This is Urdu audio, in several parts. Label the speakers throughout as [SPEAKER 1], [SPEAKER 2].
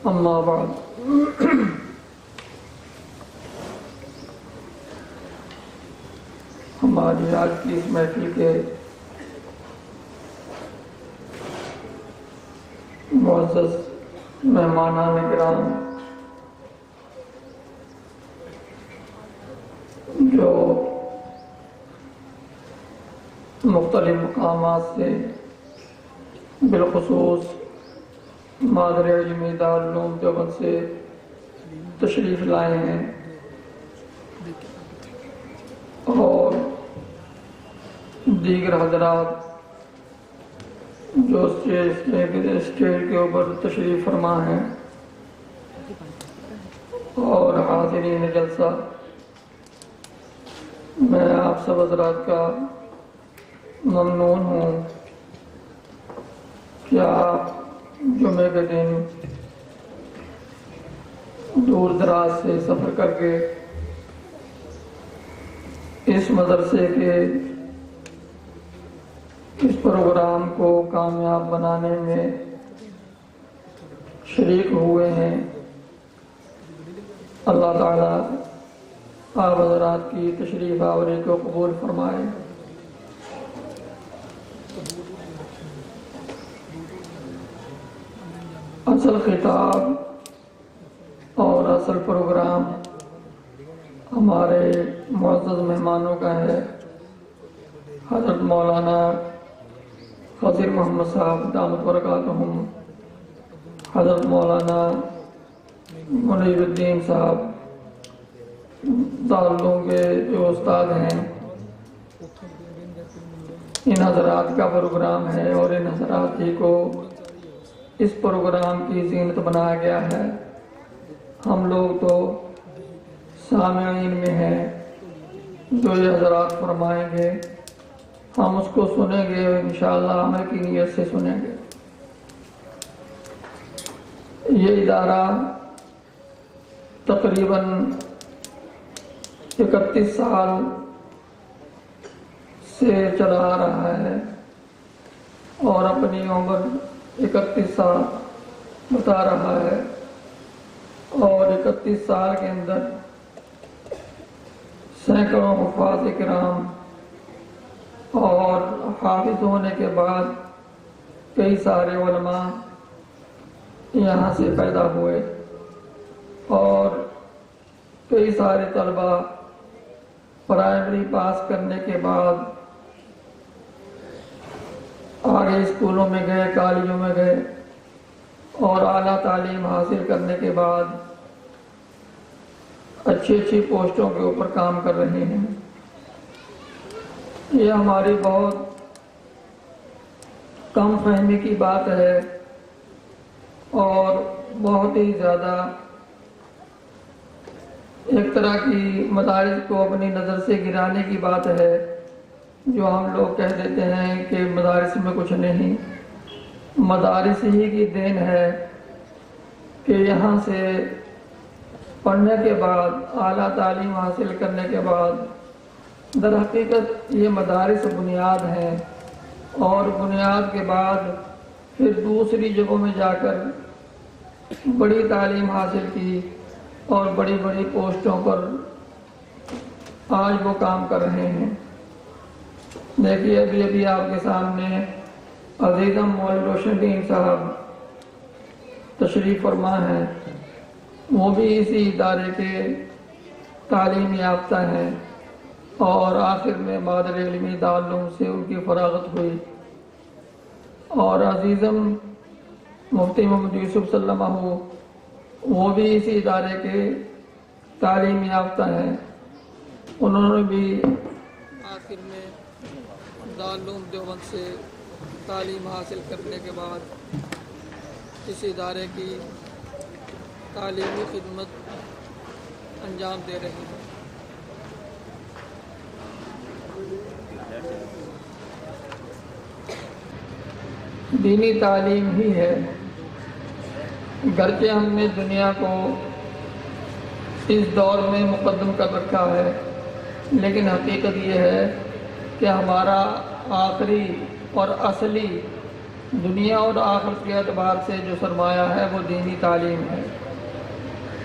[SPEAKER 1] اما بعد ہماری آج کی اس محفل کے معزز مہمانان کرام جو مختلف مقامات سے بالخصوص مادر علمی دارالعلوم دیوبند سے تشریف لائے ہیں اور دیگر حضرات جو اسٹیج کے اوپر تشریف فرما ہیں اور حاضرین جلسہ، میں آپ سب حضرات کا ممنون ہوں کہ آپ جمعے کے دن دور دراز سے سفر کر کے اس مدرسے کے اس پروگرام کو کامیاب بنانے میں شریک ہوئے ہیں۔ اللہ تعالیٰ آپ حضرات کی تشریف آوری کو قبول فرمائے۔ اصل خطاب اور اصل پروگرام ہمارے معزز مہمانوں کا ہے۔ حضرت مولانا خضر محمد صاحب دامت برکاتہم، حضرت مولانا منیر الدین صاحب دارالعلوم کے جو استاد ہیں، ان حضرات کا پروگرام ہے اور ان حضرات ہی کو اس پروگرام کی زینت بنایا گیا ہے۔ ہم لوگ تو سامعین میں ہیں، جو یہ حضرات فرمائیں گے ہم اس کو سنیں گے، انشاءاللہ عمل کی نیت سے سنیں گے۔ یہ ادارہ تقریباً 31 سال سے چلا آ رہا ہے اور اپنی عمر 31 سال بتا رہا ہے، اور 31 سال کے اندر سینکڑوں حفاظ کرام اور حافظ ہونے کے بعد کئی سارے علماء یہاں سے پیدا ہوئے، اور کئی سارے طلبہ پرائمری پاس کرنے کے بعد آگے اسکولوں میں گئے، کالجوں میں گئے اور اعلیٰ تعلیم حاصل کرنے کے بعد اچھی پوسٹوں کے اوپر کام کر رہے ہیں۔ یہ ہماری بہت کم فہمی کی بات ہے اور بہت ہی زیادہ ایک طرح کی مدارس کو اپنی نظر سے گرانے کی بات ہے، جو ہم لوگ کہہ دیتے ہیں کہ مدارس میں کچھ نہیں۔ مدارس ہی کی دین ہے کہ یہاں سے پڑھنے کے بعد، اعلیٰ تعلیم حاصل کرنے کے بعد، در حقیقت یہ مدارس بنیاد ہیں، اور بنیاد کے بعد پھر دوسری جگہوں میں جا کر بڑی تعلیم حاصل کی اور بڑی بڑی پوسٹوں پر آج وہ کام کر رہے ہیں۔ دیکھیے ابھی آپ کے سامنے عزیزم مولوی روشن الدین صاحب تشریف فرما ہیں، وہ بھی اسی ادارے کے تعلیم یافتہ ہیں، اور آخر میں مادر علمی دارالعلوم سے ان کی فراغت ہوئی، اور عزیزم مفتی محمد یوسف صلی اللہ علیہ وسلم وہ بھی اسی ادارے کے تعلیم یافتہ ہیں۔ انہوں نے بھی آخر میں دارالعلوم دیوبند سے تعلیم حاصل کرنے کے بعد اس ادارے کی تعلیمی خدمت انجام دے رہے ہیں۔ دینی تعلیم ہی ہے، گرچہ ہم نے دنیا کو اس دور میں مقدم کر رکھا ہے، لیکن حقیقت یہ ہے کہ ہمارا آخری اور اصلی دنیا اور آخرت کے اعتبار سے جو سرمایہ ہے وہ دینی تعلیم ہے۔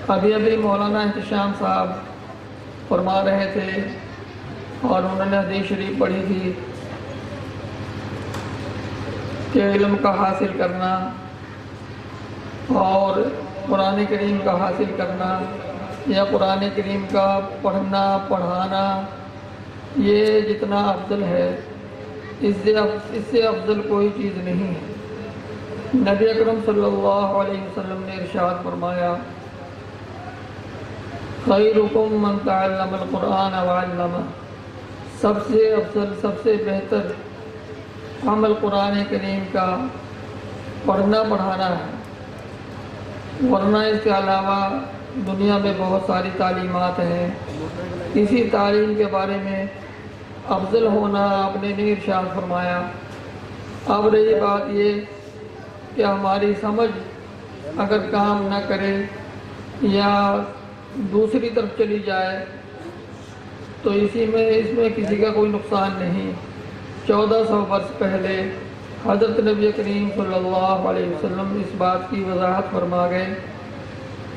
[SPEAKER 1] ابھی مولانا احتشام صاحب فرما رہے تھے اور انہوں نے حدیث شریف پڑھی تھی کہ علم کا حاصل کرنا اور قرآن کریم کا حاصل کرنا یا قرآن کریم کا پڑھنا پڑھانا یہ جتنا افضل ہے اس سے افضل کوئی چیز نہیں ہے۔ نبی اکرم صلی اللہ علیہ وسلم نے ارشاد فرمایا خیرکم من تعلم القرآن وعلمہ، سب سے افضل سب سے بہتر عمل قرآن کریم کا پڑھنا پڑھانا ہے، ورنہ اس کے علاوہ دنیا میں بہت ساری تعلیمات ہیں۔ اسی تعلیم کے بارے میں افضل ہونا آپ نے نہیں ارشاد فرمایا۔ اب رہی بات یہ کہ ہماری سمجھ اگر کام نہ کرے یا دوسری طرف چلی جائے تو اس میں کسی کا کوئی نقصان نہیں۔ 1400 برس پہلے حضرت نبی کریم صلی اللہ علیہ وسلم اس بات کی وضاحت فرما گئے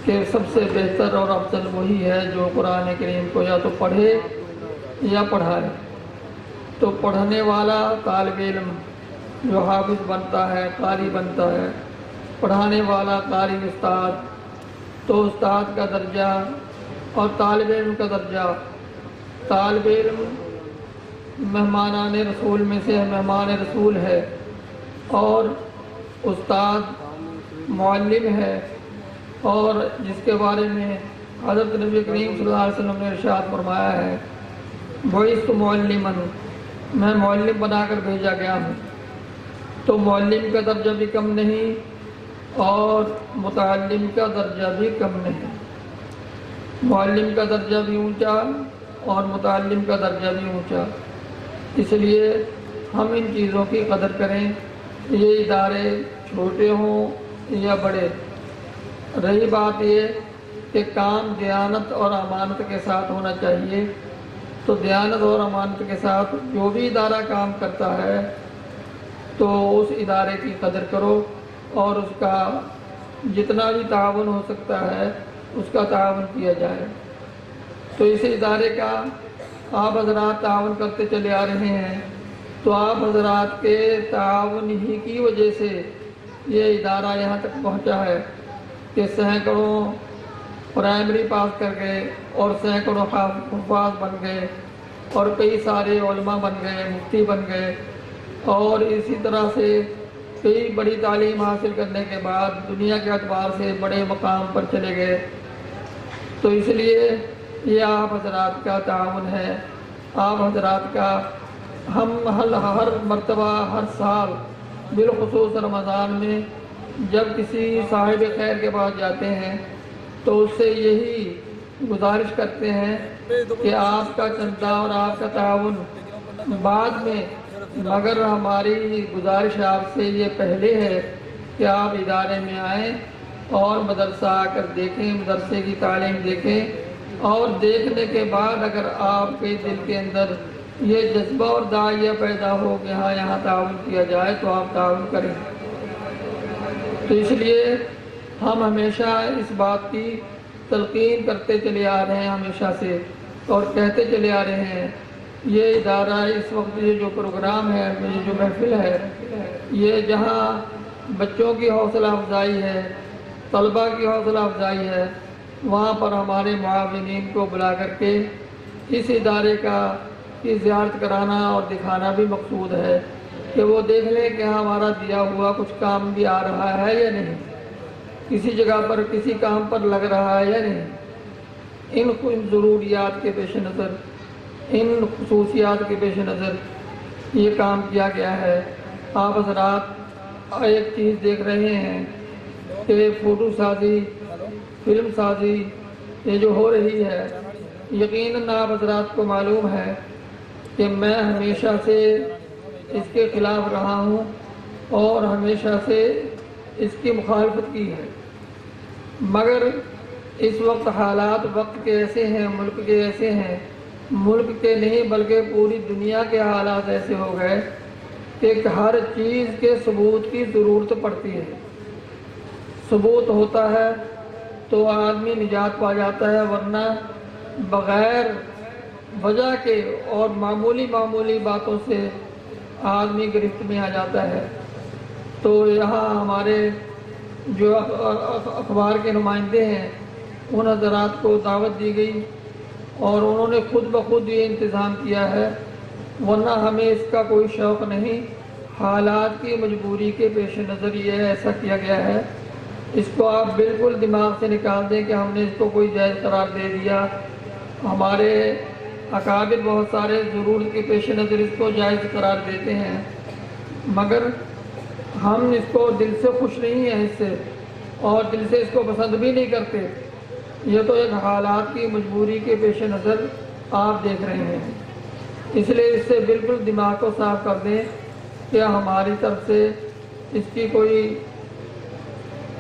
[SPEAKER 1] کہ سب سے بہتر اور افضل وہی ہے جو قرآن کریم کو یا تو پڑھے یا پڑھائے۔ تو پڑھنے والا طالب علم جو حافظ بنتا ہے، قاری بنتا ہے، پڑھانے والا قاری استاد، تو استاد کا درجہ اور طالب علم کا درجہ، طالب علم مہمانان رسول میں سے مہمان رسول ہے اور استاد معلم ہے، اور جس کے بارے میں حضرت نبی کریم صلی اللہ علیہ وسلم نے ارشاد فرمایا ہے بعثت معلما، میں معلم بنا کر بھیجا گیا ہوں۔ تو معلم کا درجہ بھی کم نہیں اور متعلم کا درجہ بھی کم نہیں، معلم کا درجہ بھی اونچا اور متعلم کا درجہ بھی اونچا۔ اس لیے ہم ان چیزوں کی قدر کریں، یہ ادارے چھوٹے ہوں یا بڑے۔ رہی بات یہ کہ کام دیانت اور امانت کے ساتھ ہونا چاہیے، تو دیانت اور امانت کے ساتھ جو بھی ادارہ کام کرتا ہے تو اس ادارے کی قدر کرو اور اس کا جتنا بھی تعاون ہو سکتا ہے اس کا تعاون کیا جائے۔ تو اس ادارے کا آپ حضرات تعاون کرتے چلے آ رہے ہیں، تو آپ حضرات کے تعاون ہی کی وجہ سے یہ ادارہ یہاں تک پہنچا ہے کہ سینکڑوں پرائمری پاس کر گئے اور سینکڑوں حفاظ بن گئے اور کئی سارے علماء بن گئے، مفتی بن گئے، اور اسی طرح سے کئی بڑی تعلیم حاصل کرنے کے بعد دنیا کے اعتبار سے بڑے مقام پر چلے گئے۔ تو اس لیے یہ آپ حضرات کا تعاون ہے، آپ حضرات کا ہم ہر مرتبہ ہر سال بالخصوص رمضان میں جب کسی صاحب خیر کے پاس جاتے ہیں تو اس سے یہی گزارش کرتے ہیں کہ آپ کا چندہ اور آپ کا تعاون بعد میں، مگر ہماری گزارش آپ سے یہ پہلے ہے کہ آپ ادارے میں آئیں اور مدرسہ آ کر دیکھیں، مدرسے کی تعلیم دیکھیں، اور دیکھنے کے بعد اگر آپ کے دل کے اندر یہ جذبہ اور داعیہ پیدا ہو کہ ہاں یہاں تعاون کیا جائے تو آپ تعاون کریں۔ تو اس لیے ہم ہمیشہ اس بات کی تلقین کرتے چلے آ رہے ہیں ہمیشہ سے، اور کہتے چلے آ رہے ہیں یہ ادارہ اس وقت یہ جو پروگرام ہے، یہ جو محفل ہے، یہ جہاں بچوں کی حوصلہ افزائی ہے، طلباء کی حوصلہ افزائی ہے، وہاں پر ہمارے معاونین کو بلا کر کے اس ادارے کی زیارت کرانا اور دکھانا بھی مقصود ہے کہ وہ دیکھ لیں کہ ہمارا دیا ہوا کچھ کام بھی آ رہا ہے یا نہیں، کسی جگہ پر کسی کام پر لگ رہا ہے یا نہیں۔ ان ضروریات کے پیش نظر، ان خصوصیات کے پیش نظر یہ کام کیا گیا ہے۔ آپ حضرات ایک چیز دیکھ رہے ہیں کہ فوٹو سازی، فلم سازی یہ جو ہو رہی ہے، یقیناً آپ حضرات کو معلوم ہے کہ میں ہمیشہ سے اس کے خلاف رہا ہوں اور ہمیشہ سے اس کی مخالفت کی ہے، مگر اس وقت حالات وقت کے ایسے ہیں، ملک کے ایسے ہیں، ملک کے نہیں بلکہ پوری دنیا کے حالات ایسے ہو گئے کہ ہر چیز کے ثبوت کی ضرورت پڑتی ہے۔ ثبوت ہوتا ہے تو آدمی نجات پا جاتا ہے، ورنہ بغیر وجہ کے اور معمولی باتوں سے آدمی گرفت میں آ جاتا ہے۔ تو یہاں ہمارے جو اخبار کے نمائندے ہیں ان حضرات کو دعوت دی گئی اور انہوں نے خود بخود یہ انتظام کیا ہے، ورنہ ہمیں اس کا کوئی شوق نہیں۔ حالات کی مجبوری کے پیش نظر یہ ایسا کیا گیا ہے۔ اس کو آپ بالکل دماغ سے نکال دیں کہ ہم نے اس کو کوئی جائز قرار دے دیا۔ ہمارے اکابر بہت سارے ضرورت کے پیش نظر اس کو جائز قرار دیتے ہیں، مگر ہم اس کو دل سے خوش نہیں ہیں اس سے، اور دل سے اس کو پسند بھی نہیں کرتے۔ یہ تو ایک حالات کی مجبوری کے پیش نظر آپ دیکھ رہے ہیں، اس لیے اس سے بالکل دماغ کو صاف کر دیں کہ ہماری طرف سے اس کی کوئی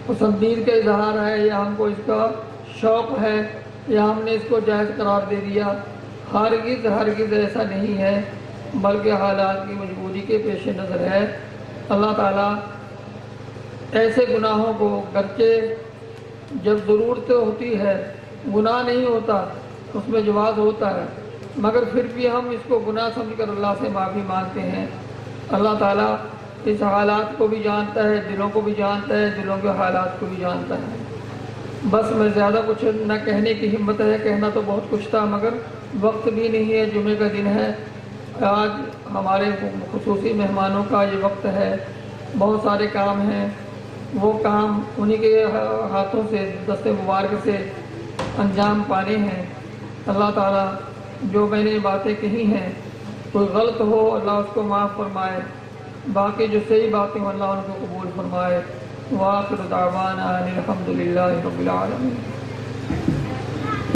[SPEAKER 1] پسندید کا اظہار ہے یا ہم کو اس کا شوق ہے یا ہم نے اس کو جائز قرار دے دیا۔ ہرگز ایسا نہیں ہے، بلکہ حالات کی مجبوری کے پیش نظر ہے۔ اللہ تعالیٰ ایسے گناہوں کو، گرچہ جب ضرورت ہوتی ہے گناہ نہیں ہوتا، اس میں جواز ہوتا ہے، مگر پھر بھی ہم اس کو گناہ سمجھ کر اللہ سے معافی مانگتے ہیں۔ اللہ تعالیٰ اس حالات کو بھی جانتا ہے، دلوں کو بھی جانتا ہے، دلوں کے حالات کو بھی جانتا ہے۔ بس میں زیادہ کچھ نہ کہنے کی ہمت ہے، کہنا تو بہت کچھ تھا مگر وقت بھی نہیں ہے، جمعے کا دن ہے، آج ہمارے خصوصی مہمانوں کا یہ وقت ہے، بہت سارے کام ہیں، وہ کام انہی کے ہاتھوں سے، دست مبارک سے انجام پانے ہیں۔ اللہ تعالیٰ جو میں نے باتیں کہی ہیں کوئی غلط ہو اللہ اس کو معاف فرمائے، باقی جو صحیح باتیں ہوں اللہ ان کو قبول فرمائے۔ وآخر دعوانا ان الحمد للہ رب العالمین۔